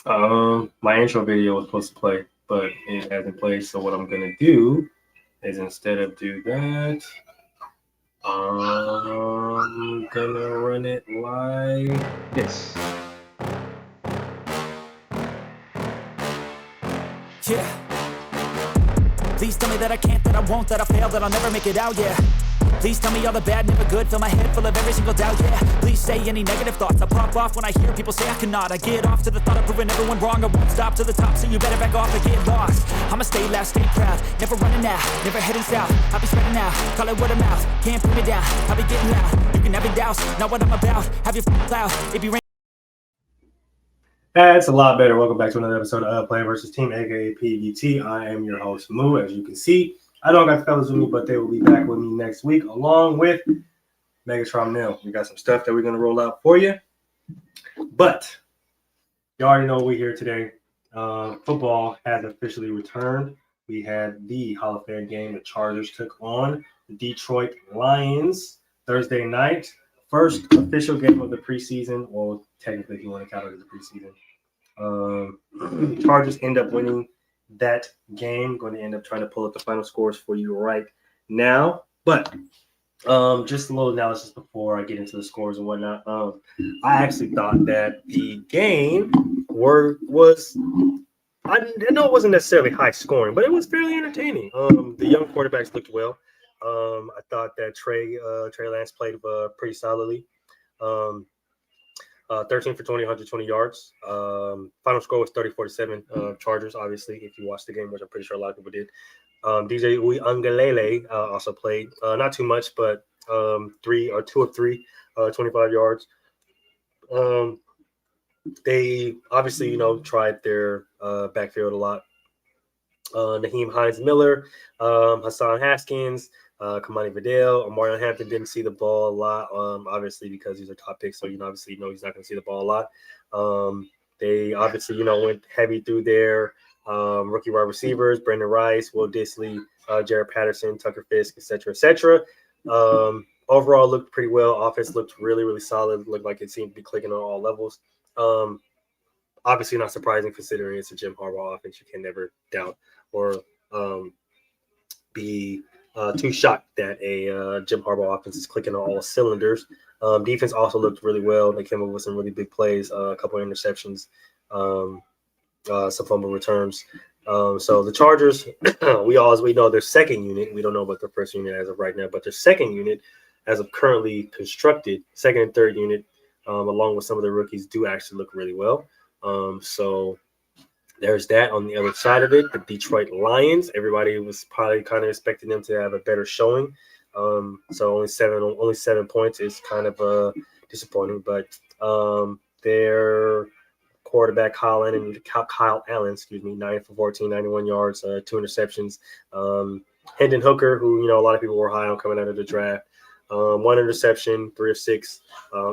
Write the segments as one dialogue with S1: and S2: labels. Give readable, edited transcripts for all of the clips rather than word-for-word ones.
S1: My intro video was supposed to play, but it hasn't played. So what I'm gonna do is instead of do that, I'm gonna run it like this.
S2: Yeah. Please tell me that I can't, that I won't, that I fail, that I'll never make it out, yeah. Please tell me all the bad, never good, fill my head full of every single doubt, yeah. Please say any negative thoughts, I pop off when I hear people say I cannot. I get off to the thought of proving everyone wrong, I won't stop to the top, so you better back off and get lost. I'ma stay loud, stay proud, never running out, never heading south. I'll be spreading out, call it word of mouth, can't put me down, I'll be getting loud. You can have your doubts, not what I'm about, have your cloud, it be rain.
S1: That's a lot better. Welcome back to another episode of Player versus Team, aka PVT. I am your host, Moo. As you can see, I don't got the fellas with me, but they will be back with me next week, along with Megatron Nil. We got some stuff that we're going to roll out for you. But you already know we're here today. Football has officially returned. We had the Hall of Fame game. The Chargers took on the Detroit Lions Thursday night. First official game of the preseason. Well, technically, if you want to count it as a preseason. Chargers end up winning that game. Going to end up trying to pull up the final scores for you right now. But just a little analysis before I get into the scores and whatnot. I actually thought that the game was I know it wasn't necessarily high scoring, but it was fairly entertaining. The young quarterbacks looked well. I thought that Trey Lance played pretty solidly. 13 for 20, 120 yards. Final score was 34-7. Chargers, obviously, if you watched the game, which I'm pretty sure a lot of people did. DJ Uiagalelei also played. Not too much, but 2 of 3, 25 yards. They obviously, tried their backfield a lot. Naheem Hines-Miller, Hassan Haskins, Kamani Vidal, Omarion Hampton didn't see the ball a lot, obviously because these are top picks, so obviously he's not going to see the ball a lot. They obviously, went heavy through their rookie wide receivers, Brandon Rice, Will Dissly, Jared Patterson, Tucker Fisk, etc., etc. Overall, looked pretty well. Offense looked really, really solid. Looked like it seemed to be clicking on all levels. Obviously not surprising considering it's a Jim Harbaugh offense. You can never doubt or be too shocked that a Jim Harbaugh offense is clicking on all cylinders. Defense also looked really well. They came up with some really big plays, a couple of interceptions, some fumble returns. So the Chargers, we know their second unit. We don't know about their first unit as of right now, but their second unit, as of currently constructed, second and third unit, along with some of the rookies, do actually look really well. So there's that. On the other side of it, the Detroit Lions, everybody was probably kind of expecting them to have a better showing. So only 7 points is kind of disappointing, but their quarterback Kyle Allen, 9 for 14, 91 yards, 2 interceptions. Hendon Hooker, who a lot of people were high on coming out of the draft, 1 interception, 3 of 6,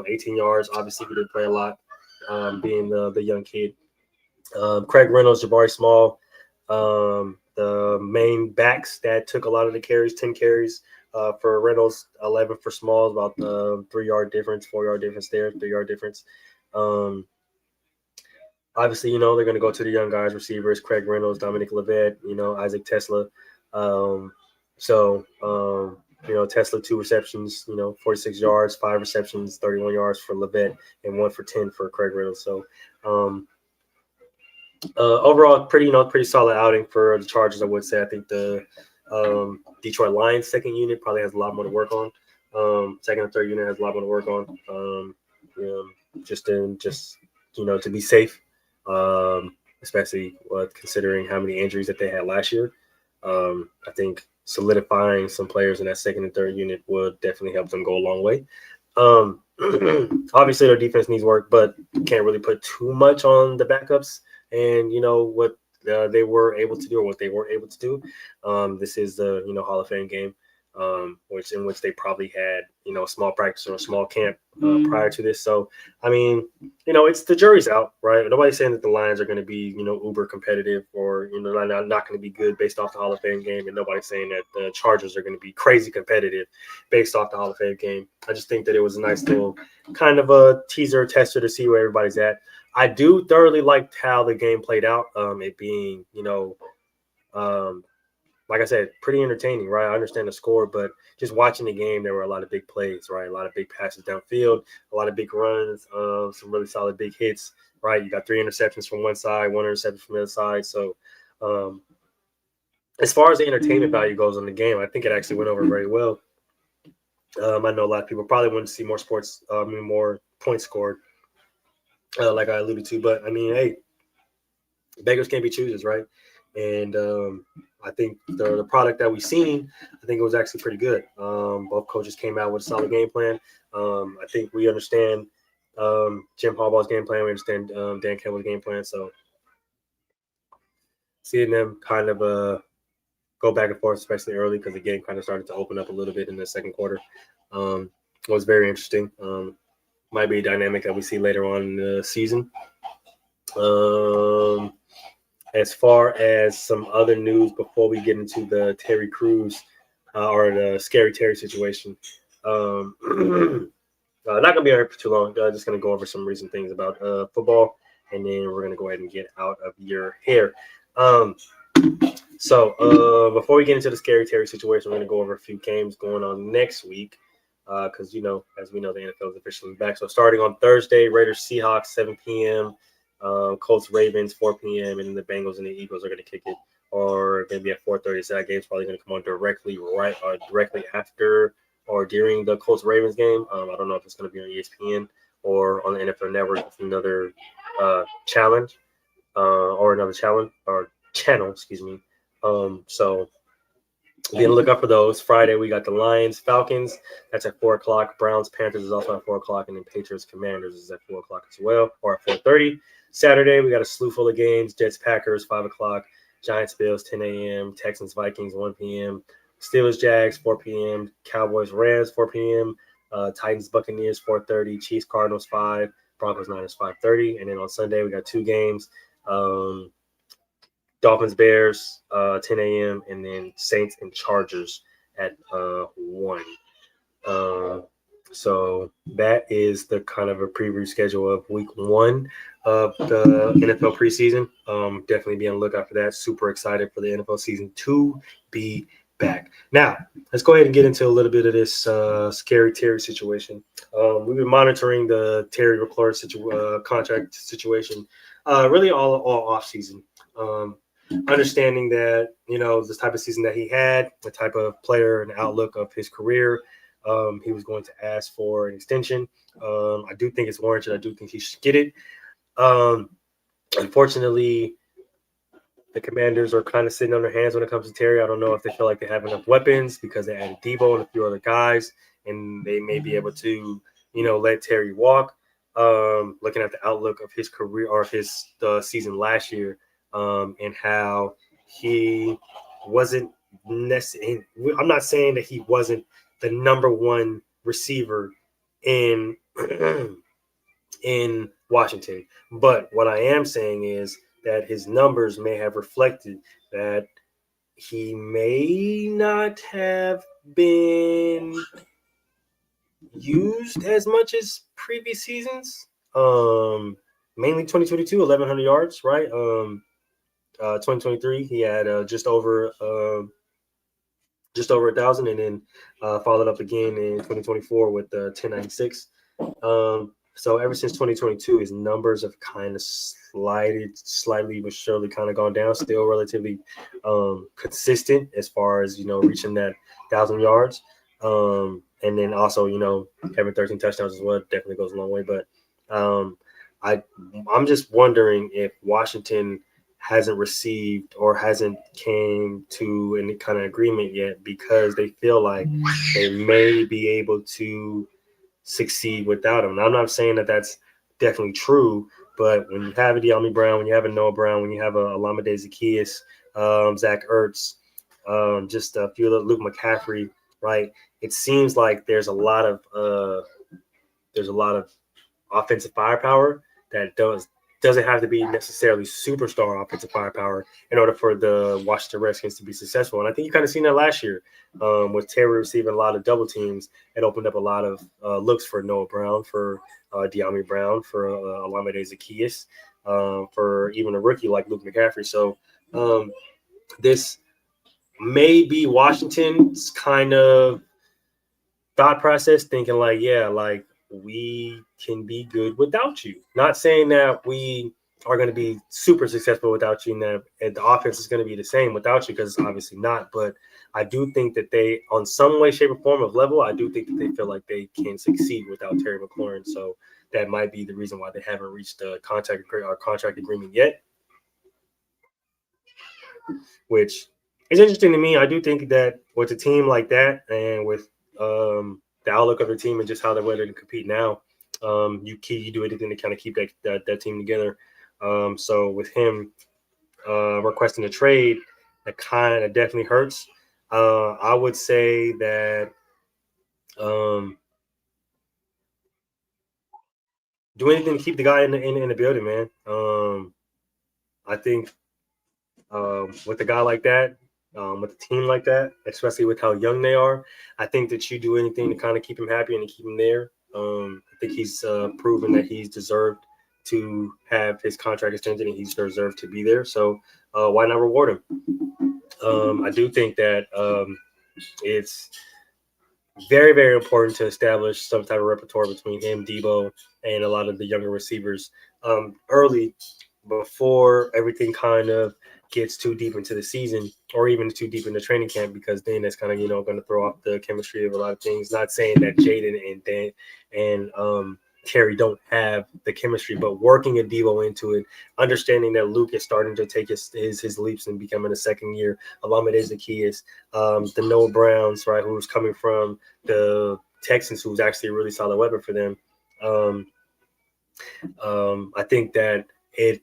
S1: 18 yards. Obviously, he did play a lot, being the young kid. Craig Reynolds, Jabari Small, the main backs that took a lot of the carries, 10 carries for Reynolds, 11 for Small, about the 3-yard difference, 4-yard difference there, 3-yard difference. Obviously, they're going to go to the young guys, receivers, Craig Reynolds, Dominic Levet, Isaac Tesla. Tesla 2 receptions, 46 yards, 5 receptions, 31 yards for Levet, and 1 for 10 for Craig Reynolds. So, overall, pretty solid outing for the Chargers, I would say. I think the Detroit Lions second unit probably has a lot more to work on. Second and third unit has a lot more to work on. Just to be safe, especially considering how many injuries that they had last year. I think solidifying some players in that second and third unit would definitely help them go a long way. Obviously, their defense needs work, but can't really put too much on the backups. And what they were able to do, or what they weren't able to do. This is the Hall of Fame game, which they probably had a small practice or a small camp prior to this. So I mean, it's the jury's out, right? Nobody's saying that the Lions are going to be uber competitive or not going to be good based off the Hall of Fame game, and nobody's saying that the Chargers are going to be crazy competitive based off the Hall of Fame game. I just think that it was a nice little kind of a teaser tester to see where everybody's at. I do thoroughly liked how the game played out. It being, like I said, pretty entertaining, right? I understand the score, but just watching the game, there were a lot of big plays, right? A lot of big passes downfield, a lot of big runs, some really solid big hits, right? You got 3 interceptions from one side, 1 interception from the other side. So, as far as the entertainment value goes on the game, I think it actually went over very well. I know a lot of people probably want to see more more points scored, like I alluded to. But I mean, hey, beggars can't be choosers, right? And I think the product that we've seen, I think it was actually pretty good. Both coaches came out with a solid game plan. I think we understand Jim Harbaugh's game plan. We understand Dan Campbell's game plan. So seeing them kind of go back and forth, especially early, because the game kind of started to open up a little bit in the second quarter, was very interesting. Might be a dynamic that we see later on in the season. As far as some other news before we get into the Terry Crews or the Scary Terry situation, not going to be on here for too long. Just going to go over some recent things about football, and then we're going to go ahead and get out of your hair. So before we get into the Scary Terry situation, we're going to go over a few games going on next week because, as we know, the NFL is officially back. So starting on Thursday, Raiders Seahawks, 7 p.m., Colts Ravens 4 p.m. and then the Bengals and the Eagles are going to kick it, or going to be at 4:30. So that game's probably going to come on directly after or during the Colts Ravens game. I don't know if it's going to be on ESPN or on the NFL Network with another channel. Excuse me. So be on the lookout for those. Friday we got the Lions Falcons. That's at 4:00. Browns Panthers is also at 4:00, and then Patriots Commanders is at 4:00 as well, or at 4:30. Saturday, we got a slew full of games. Jets, Packers, 5 o'clock. Giants, Bills, 10 a.m. Texans, Vikings, 1 p.m. Steelers, Jags, 4 p.m. Cowboys, Rams, 4 p.m. Titans, Buccaneers, 4:30. Chiefs, Cardinals, 5. Broncos, Niners, 5:30. And then on Sunday, we got 2 games. Dolphins, Bears, 10 a.m. And then Saints and Chargers at 1. So that is the kind of a preview schedule of week 1 of the NFL preseason. Definitely be on the lookout for that. Super excited for the NFL season to be back. Now, let's go ahead and get into a little bit of this Scary Terry situation. We've been monitoring the Terry McLaurin contract situation really all off season. Understanding that, this type of season that he had, the type of player and outlook of his career, he was going to ask for an extension. I do think it's warranted. I do think he should get it. Unfortunately, the Commanders are kind of sitting on their hands when it comes to Terry. I don't know if they feel like they have enough weapons because they added Debo and a few other guys, and they may be able to, let Terry walk. Looking at the outlook of his career or the season last year, and how he wasn't necessarily. I'm not saying that he wasn't the number one receiver in in Washington, but what I am saying is that his numbers may have reflected that he may not have been used as much as previous seasons. Mainly 2022, 1,100 yards, right? 2023, he had just over 1,000, and then followed up again in 2024 with 1096. So ever since 2022, his numbers have kind of slightly but surely kind of gone down. Still relatively consistent as far as reaching that 1,000 yards. And then also having 13 touchdowns as well definitely goes a long way. But I'm just wondering if Washington hasn't received or hasn't came to any kind of agreement yet because they feel like they may be able to succeed without him. Now, I'm not saying that that's definitely true, but when you have a De'Ami Brown, when you have a Noah Brown, when you have a Olamide Zaccheaus, Zach Ertz, just a few of Luke McCaffrey, right? It seems like there's a lot of offensive firepower that doesn't have to be necessarily superstar offensive firepower in order for the Washington Redskins to be successful. And I think you kind of seen that last year with Terry receiving a lot of double teams. It opened up a lot of looks for Noah Brown, for De'Ami Brown, for Olamide Zaccheaus, for even a rookie like Luke McCaffrey. So this may be Washington's kind of thought process, thinking like, yeah, like we can be good without you. Not saying that we are going to be super successful without you, and the offense is going to be the same without you, because obviously not. But I do think that they, on some way, shape, or form of level, I do think that they feel like they can succeed without Terry McLaurin. So that might be the reason why they haven't reached a contract agreement yet, which is interesting to me. I do think that with a team like that, and with the outlook of the team and just how they're ready to compete now, you do anything to kind of keep that team together. So with him requesting a trade, that kind of definitely hurts. I would say that do anything to keep the guy in the building, man. I think with a guy like that, with a team like that, especially with how young they are, I think that you do anything to kind of keep him happy and to keep him there. I think he's proven that he's deserved to have his contract extended and he's deserved to be there. So why not reward him? I do think that it's very, very important to establish some type of repertoire between him, Debo, and a lot of the younger receivers early, before everything kind of gets too deep into the season or even too deep into training camp, because then that's kind of, going to throw off the chemistry of a lot of things. Not saying that Jaden and Dan and Terry don't have the chemistry, but working a Debo into it, understanding that Luke is starting to take his leaps and becoming a second year. Olamide Zaccheaus, the Noah Browns, right, who's coming from the Texans, who's actually a really solid weapon for them. I think that it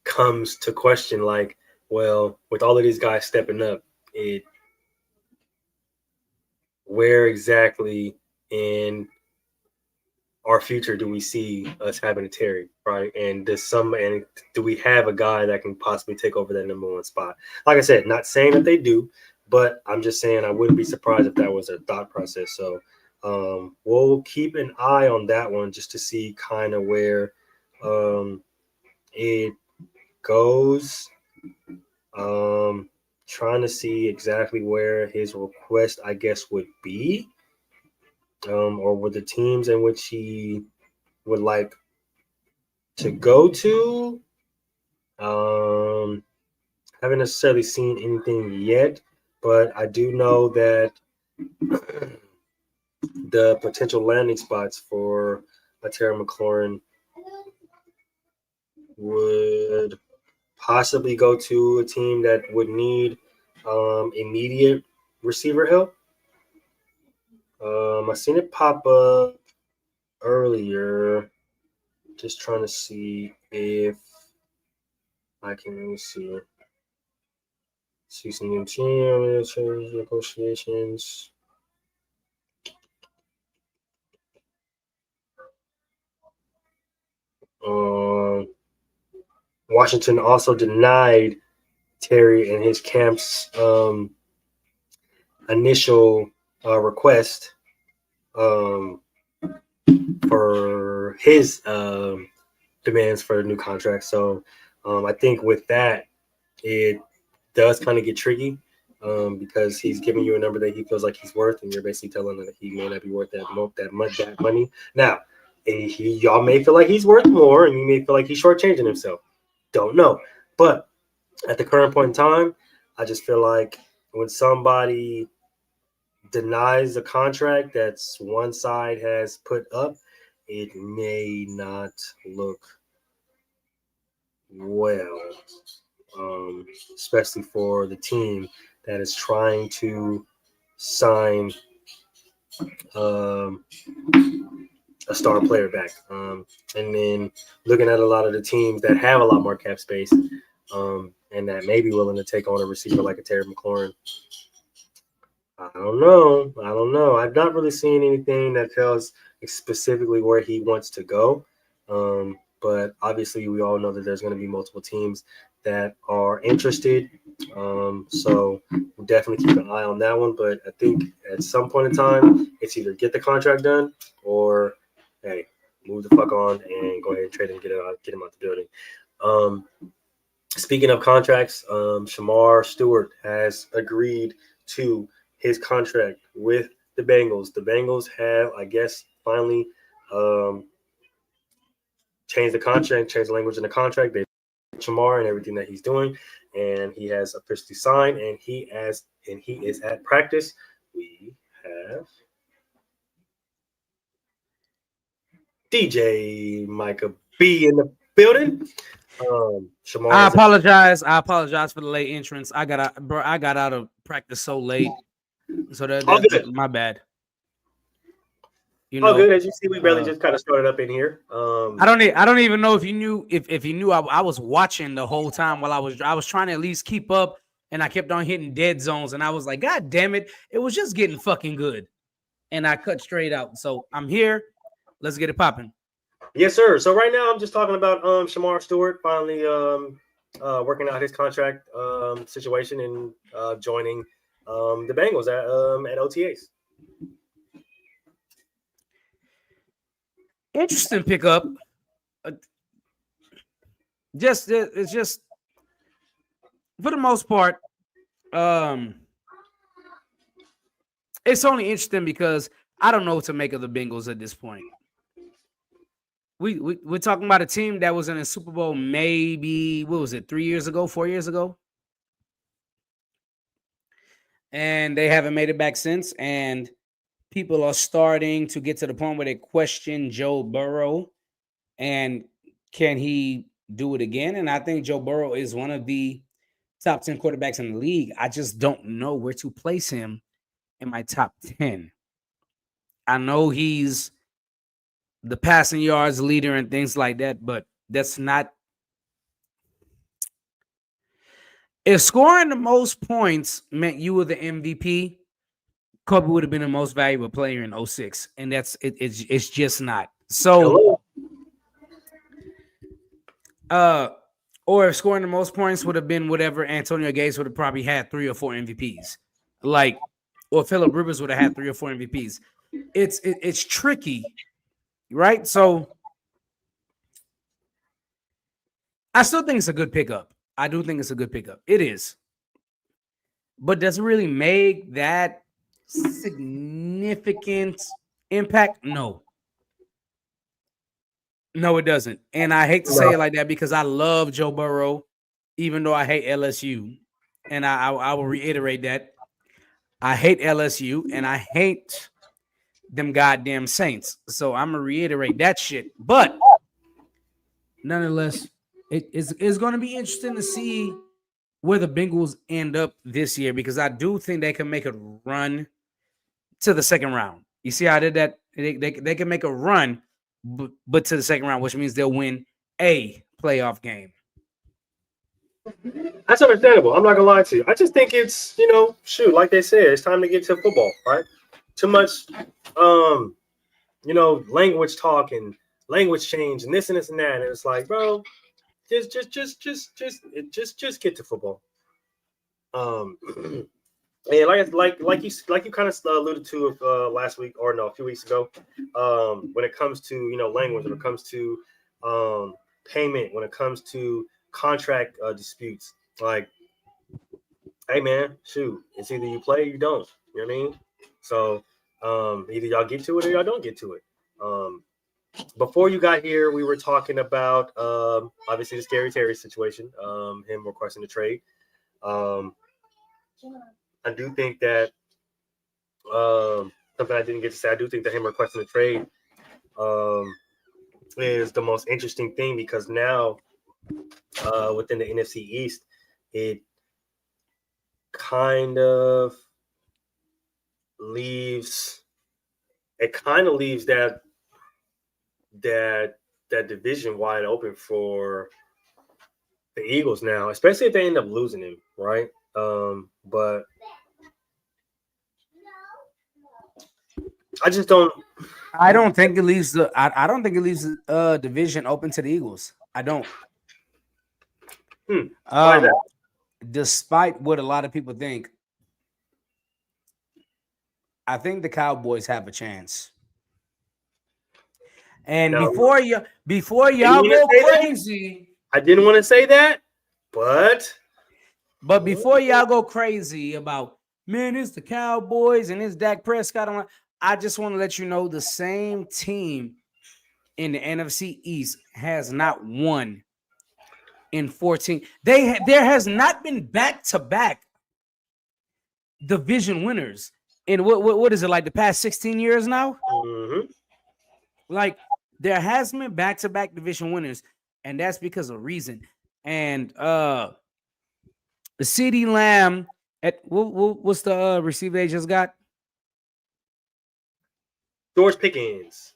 S1: comes to question, like, well, with all of these guys stepping up, where exactly in our future do we see us having a Terry, right? And do we have a guy that can possibly take over that number one spot? Like I said, not saying that they do, but I'm just saying I wouldn't be surprised if that was a thought process. So we'll keep an eye on that one just to see kind of where it goes. Trying to see exactly where his request, I guess, would be. Or with the teams in which he would like to go to. Haven't necessarily seen anything yet, but I do know that the potential landing spots for Terry McLaurin would possibly go to a team that would need immediate receiver help. I seen it pop up earlier. Just trying to see if I can really see some new team negotiations. Washington also denied Terry and his camp's initial request for his demands for a new contract. So I think with that, it does kind of get tricky because he's giving you a number that he feels like he's worth, and you're basically telling him that he may not be worth that money. Now, y'all may feel like he's worth more, and you may feel like he's shortchanging himself. Don't know. But at the current point in time, I just feel like when somebody denies a contract that's one side has put up, it may not look well, especially for the team that is trying to sign a star player back. And then looking at a lot of the teams that have a lot more cap space and that may be willing to take on a receiver like a Terry McLaurin. I don't know. I've not really seen anything that tells specifically where he wants to go. but obviously we all know that there's going to be multiple teams that are interested. So we'll definitely keep an eye on that one. But I think at some point in time, it's either get the contract done or, hey, move the fuck on and go ahead and trade him, get him out the building. Speaking of contracts, Shamar Stewart has agreed to his contract with the Bengals. The Bengals have, I guess, finally changed the contract, changed the language in the contract. They Shamar and everything that he's doing, and he has officially signed, and he is at practice. We have DJ Micah B in the building. Shamar,
S3: I apologize. I apologize for the late entrance. I got out of practice so late, so that's my bad.
S1: You know, good. As you see, we barely just kind of started up in here.
S3: I don't even know if you knew if you knew I was watching the whole time while I was trying to at least keep up, and I kept on hitting dead zones, and I was like, God damn it, it was just getting fucking good, and I cut straight out. So I'm here. Let's get it popping.
S1: Yes, sir. So right now I'm just talking about Shamar Stewart finally working out his contract situation and joining the Bengals at OTAs.
S3: Interesting pickup. It's just for the most part, it's only interesting because I don't know what to make of the Bengals at this point. We're talking about a team that was in a Super Bowl maybe, what was it, 4 years ago? And they haven't made it back since. And people are starting to get to the point where they question Joe Burrow and can he do it again? And I think Joe Burrow is one of the top 10 quarterbacks in the league. I just don't know where to place him in my top 10. I know he's the passing yards leader and things like that, but that's not. If scoring the most points meant you were the MVP, Kobe would have been the most valuable player in 06, and that's it. It's just not. So, or if scoring the most points would have been whatever, Antonio Gates would have probably had 3 or 4 MVPs, or Phillip Rivers would have had 3 or 4 MVPs. It's tricky. Right? So I still think it's a good pickup. I do think it's a good pickup. It is. But does it really make that significant impact? No. No, it doesn't. And I hate to say it like that because I love Joe Burrow, even though I hate LSU. And I will reiterate that. I hate LSU and I hate them goddamn Saints. So I'm gonna reiterate that shit. But nonetheless, it's going to be interesting to see where the Bengals end up this year because I do think they can make a run to the second round. You see how I did that? They can make a run, but to the second round, which means they'll win a playoff game.
S1: That's understandable. I'm not gonna lie to you. I just think it's, like they said, it's time to get to football, right? Too much language talk and language change and this and this and that. And it's like, bro, just get to football. And like you kind of alluded to last week or no, a few weeks ago, when it comes to language, when it comes to payment, when it comes to contract disputes, like, hey man, shoot, it's either you play or you don't. You know what I mean? So either y'all get to it or y'all don't get to it. Before you got here, we were talking about obviously the Scary Terry situation, him requesting the trade. I do think that something I didn't get to say. I do think that him requesting the trade is the most interesting thing because now within the NFC East, it kind of leaves that division wide open for the Eagles now, especially if they end up losing him, right? But I just don't.
S3: I don't think it leaves the. I don't think it leaves the division open to the Eagles. I don't.
S1: Why is that?
S3: Despite what a lot of people think, I think the Cowboys have a chance. And
S1: No.
S3: before y'all
S1: wanna
S3: go
S1: say that?
S3: crazy,
S1: I didn't want to say that, but
S3: before y'all go crazy about, man, it's the Cowboys and it's Dak Prescott, I just want to let you know the same team in the NFC East has not won in 14. There has not been back-to-back division winners in what is it, like the past 16 years now? Like, there has been back-to-back division winners, and that's because of reason. And the CeeDee Lamb at what's the receiver they just got?
S1: George Pickens.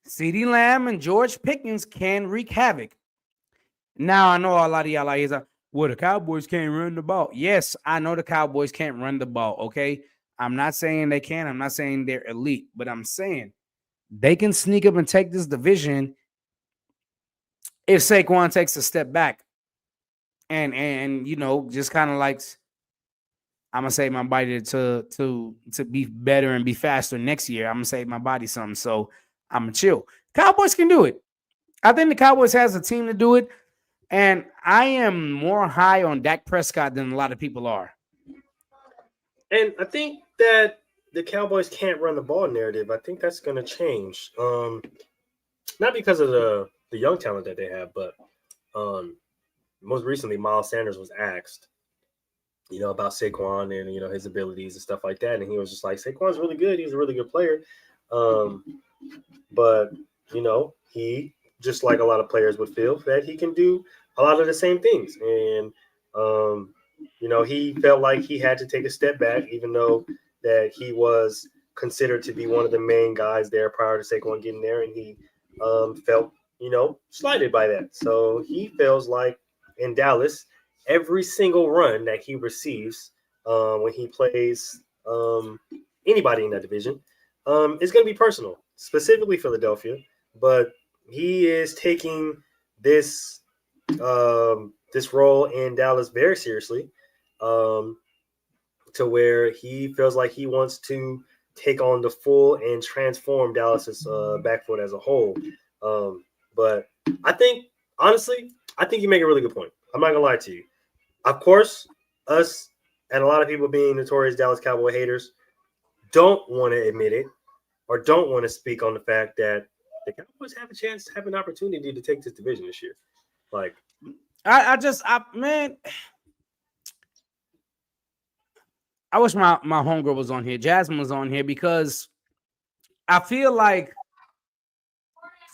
S3: CeeDee Lamb and George Pickens can wreak havoc. Now I know a lot of y'all like, well, the Cowboys can't run the ball. Yes, I know the Cowboys can't run the ball. Okay, I'm not saying they can. I'm not saying they're elite, but I'm saying they can sneak up and take this division if Saquon takes a step back and you know, just kind of like, I'm gonna save my body to be better and be faster next year. I'm gonna save my body something, so I'm gonna chill. Cowboys can do it. I think the Cowboys has a team to do it, and I am more high on Dak Prescott than a lot of people are.
S1: And I think that the Cowboys can't run the ball narrative. I think that's going to change. Not because of the young talent that they have, but most recently, Miles Sanders was asked, about Saquon and, his abilities and stuff like that. And he was just like, Saquon's really good. He's a really good player. But, he, just like a lot of players would feel, that he can do a lot of the same things. And, he felt like he had to take a step back, even though that he was considered to be one of the main guys there prior to Saquon getting there. And he felt, slighted by that. So he feels like in Dallas, every single run that he receives when he plays anybody in that division is going to be personal, specifically Philadelphia. But he is taking this this role in Dallas very seriously, to where he feels like he wants to take on the full and transform Dallas's backfield as a whole. But I think, honestly, you make a really good point. I'm not gonna lie to you. Of course, us and a lot of people being notorious Dallas Cowboy haters don't want to admit it or don't want to speak on the fact that the Cowboys have a chance to have an opportunity to take this division this year. Like,
S3: man, I wish my homegirl was on here. Jasmine was on here, because I feel like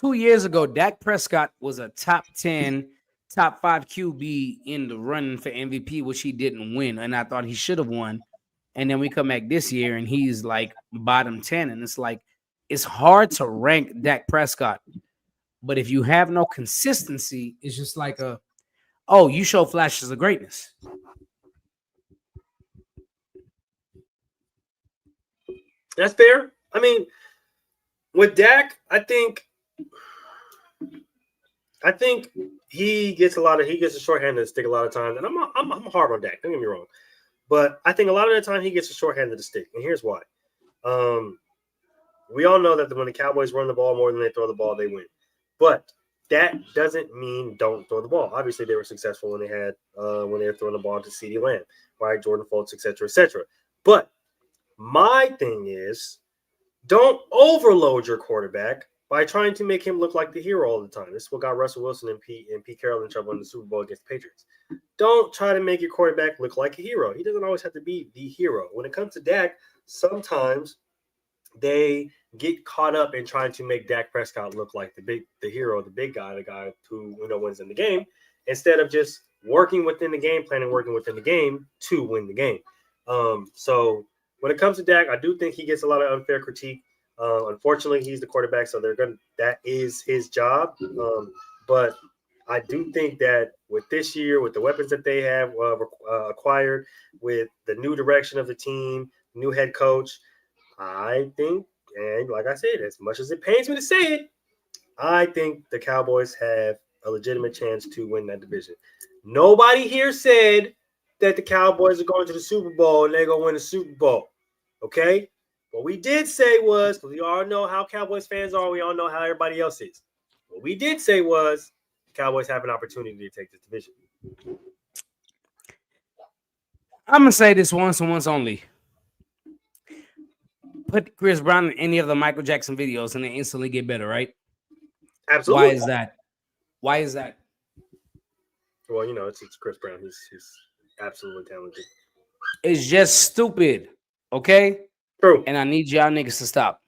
S3: 2 years ago, Dak Prescott was a top 10, top 5 QB in the running for MVP, which he didn't win. And I thought he should have won. And then we come back this year and he's like bottom 10. And it's like, it's hard to rank Dak Prescott. But if you have no consistency, it's just like you show flashes of greatness.
S1: That's fair. I mean, with Dak, I think he gets a shorthanded stick a lot of times, and I'm hard on Dak. Don't get me wrong, but I think a lot of the time he gets a shorthanded stick, and here's why. We all know that when the Cowboys run the ball more than they throw the ball, they win. But that doesn't mean don't throw the ball. Obviously, they were successful when they were throwing the ball to CeeDee Lamb, right? Jordan Fultz, et cetera, et cetera. But my thing is, don't overload your quarterback by trying to make him look like the hero all the time. This is what got Russell Wilson and Pete Carroll in trouble in the Super Bowl against the Patriots. Don't try to make your quarterback look like a hero. He doesn't always have to be the hero. When it comes to Dak, sometimes they get caught up in trying to make Dak Prescott look like the hero, the big guy, the guy who wins in the game, instead of just working within the game plan and working within the game to win the game. So when it comes to Dak, I do think he gets a lot of unfair critique. Unfortunately, he's the quarterback, so that is his job. But I do think that with this year, with the weapons that they have acquired, with the new direction of the team, new head coach, I think And like I said, as much as it pains me to say it, I think the Cowboys have a legitimate chance to win that division. Nobody here said that the Cowboys are going to the Super Bowl and they're going to win the Super Bowl. Okay? What we did say was, because we all know how Cowboys fans are, we all know how everybody else is. What we did say was the Cowboys have an opportunity to take this division.
S3: I'm going to say this once and once only. Put Chris Brown in any of the Michael Jackson videos and they instantly get better, right?
S1: Absolutely.
S3: Why is that? Why is that?
S1: Well, it's Chris Brown. He's absolutely talented.
S3: It's just stupid, okay?
S1: True.
S3: And I need y'all niggas to stop.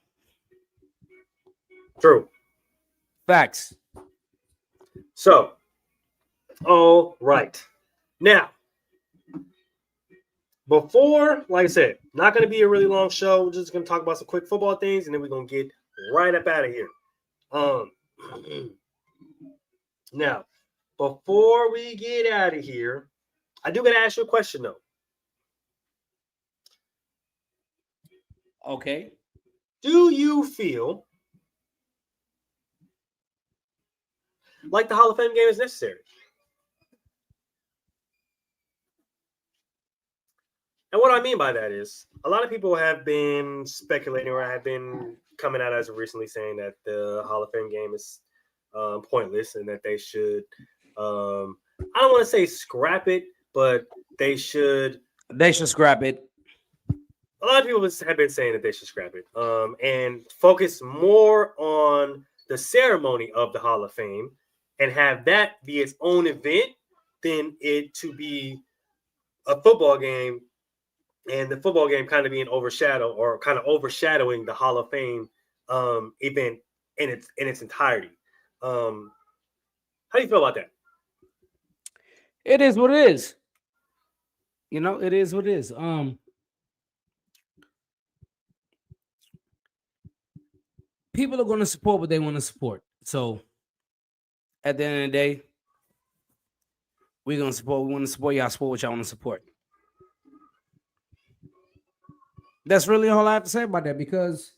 S1: True.
S3: Facts.
S1: So, all right. Now, before, like I said, not going to be a really long show. We're just going to talk about some quick football things, and then we're going to get right up out of here. Now, before we get out of here, I do got to ask you a question, though.
S3: Okay.
S1: Do you feel like the Hall of Fame game is necessary? And what I mean by that is a lot of people have been speculating or have been coming out as of recently saying that the Hall of Fame game is pointless and that they should, I don't want to say scrap it, but they should
S3: scrap it.
S1: A lot of people have been saying that they should scrap it and focus more on the ceremony of the Hall of Fame and have that be its own event than it to be a football game and the football game kind of being overshadowing the Hall of Fame event in its entirety. How do you feel about that?
S3: It is what it is. It is what it is. People are going to support what they want to support. So at the end of the day, we're going to support. We want to support y'all. Support what y'all want to support. That's really all I have to say about that because,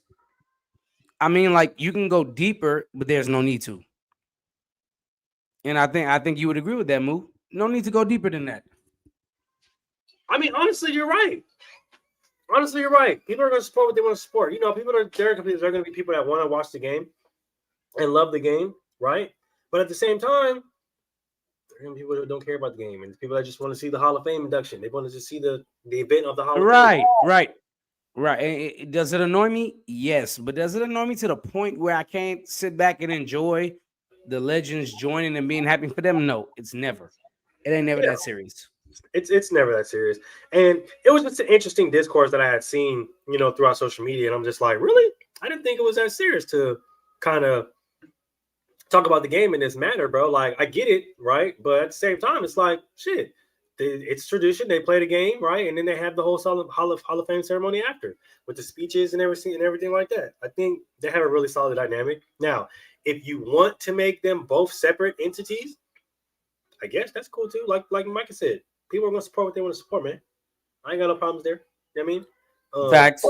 S3: you can go deeper, but there's no need to. And I think you would agree with that, Moo. No need to go deeper than that.
S1: Honestly, you're right. People are going to support what they want to support. There are going to be people that want to watch the game and love the game, right? But at the same time, there are going to be people that don't care about the game and people that just want to see the Hall of Fame induction. They want to just see the event of the Hall of Fame.
S3: Right. Does it annoy me? Yes. But does it annoy me to the point where I can't sit back and enjoy the legends joining and being happy for them? No, it's never. It ain't never that serious.
S1: It's never that serious. And it was just an interesting discourse that I had seen, throughout social media. And I'm just like, really? I didn't think it was that serious to kind of talk about the game in this manner, bro. Like, I get it, right? But at the same time, it's like, shit. It's tradition. They play the game, right? And then they have the whole Hall of Fame ceremony after with the speeches and everything like that. I think they have a really solid dynamic. Now, if you want to make them both separate entities, I guess that's cool too. Like Micah said, people are going to support what they want to support, man. I ain't got no problems there. You know what I mean?
S3: Facts.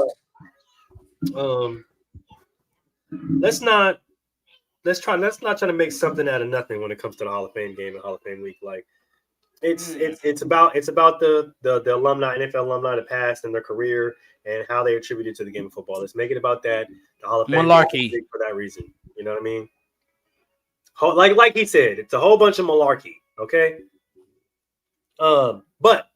S1: Let's not try to make something out of nothing when it comes to the Hall of Fame game and Hall of Fame week. Like it's about the alumni, NFL alumni, the past and their career and how they attributed to the game of football. Let's make it about that. The Hall of Fame
S3: malarkey
S1: for that reason. You know what I mean? Like he said, it's a whole bunch of malarkey. Okay. But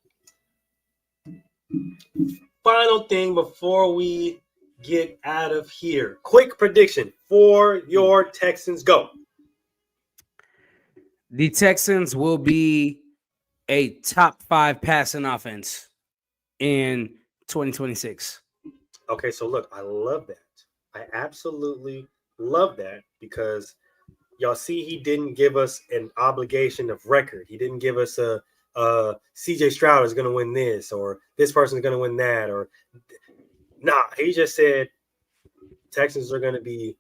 S1: final thing before we get out of here, quick prediction for your Texans. Go.
S3: The Texans will be a top 5 passing offense in 2026.
S1: Okay, so look, I love that. I absolutely love that because y'all see he didn't give us an obligation of record. He didn't give us a CJ Stroud is going to win this or this person is going to win that or he just said Texans are going to be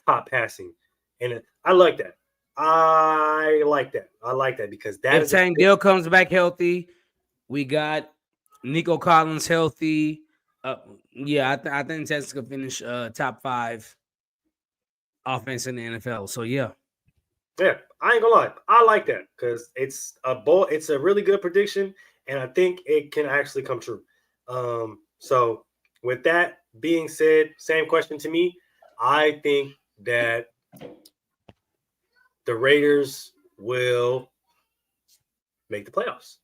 S1: top passing. And I like that. I like that because
S3: if Tank Dell comes back healthy, we got Nico Collins healthy. Yeah, I think Texas could finish top 5 offense in the NFL. So yeah,
S1: Yeah, I ain't gonna lie. I like that because it's a really good prediction, and I think it can actually come true. So with that being said, same question to me. I think that the Raiders will make the playoffs.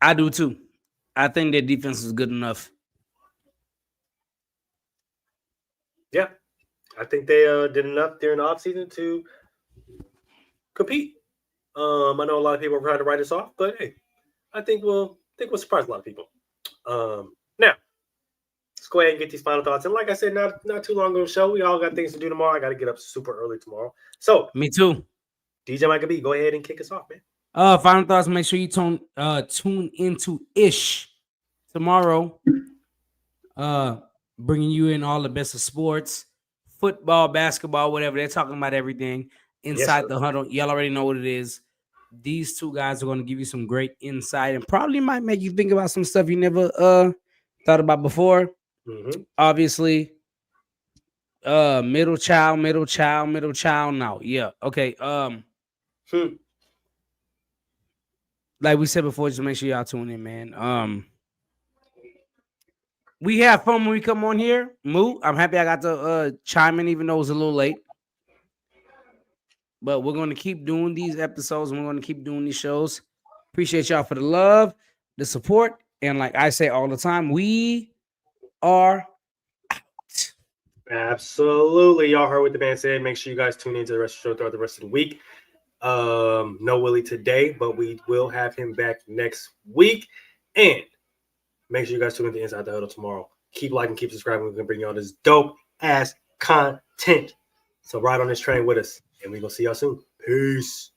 S3: I do too. I think their defense is good enough.
S1: Yeah, I think they did enough during the offseason to compete. I know a lot of people are trying to write us off, but hey, I think we'll surprise a lot of people. Now let's go ahead and get these final thoughts. And like I said, not too long ago show, we all got things to do tomorrow. I got to get up super early tomorrow. So
S3: Me too.
S1: DJ Micah B, go ahead and kick us off, man.
S3: Final thoughts. Make sure you tune into Ish tomorrow. Bringing you in all the best of sports, football, basketball, whatever. They're talking about everything inside the huddle. Y'all already know what it is. These two guys are going to give you some great insight and probably might make you think about some stuff you never thought about before.
S1: Mm-hmm.
S3: Obviously, middle child now. Yeah. Okay. Like we said before, just make sure y'all tune in, man. We have fun when we come on here. Moo, I'm happy I got to chime in, even though it was a little late. But we're going to keep doing these episodes and we're going to keep doing these shows. Appreciate y'all for the love, the support. And like I say all the time, we are out.
S1: Absolutely. Y'all heard what the man said. Make sure you guys tune into the rest of the show throughout the rest of the week. No Willie today, but we will have him back next week. And make sure you guys tune into Inside the Huddle tomorrow. Keep liking, keep subscribing. We're going to bring y'all this dope ass content. So ride on this train with us, and we're going to see y'all soon. Peace.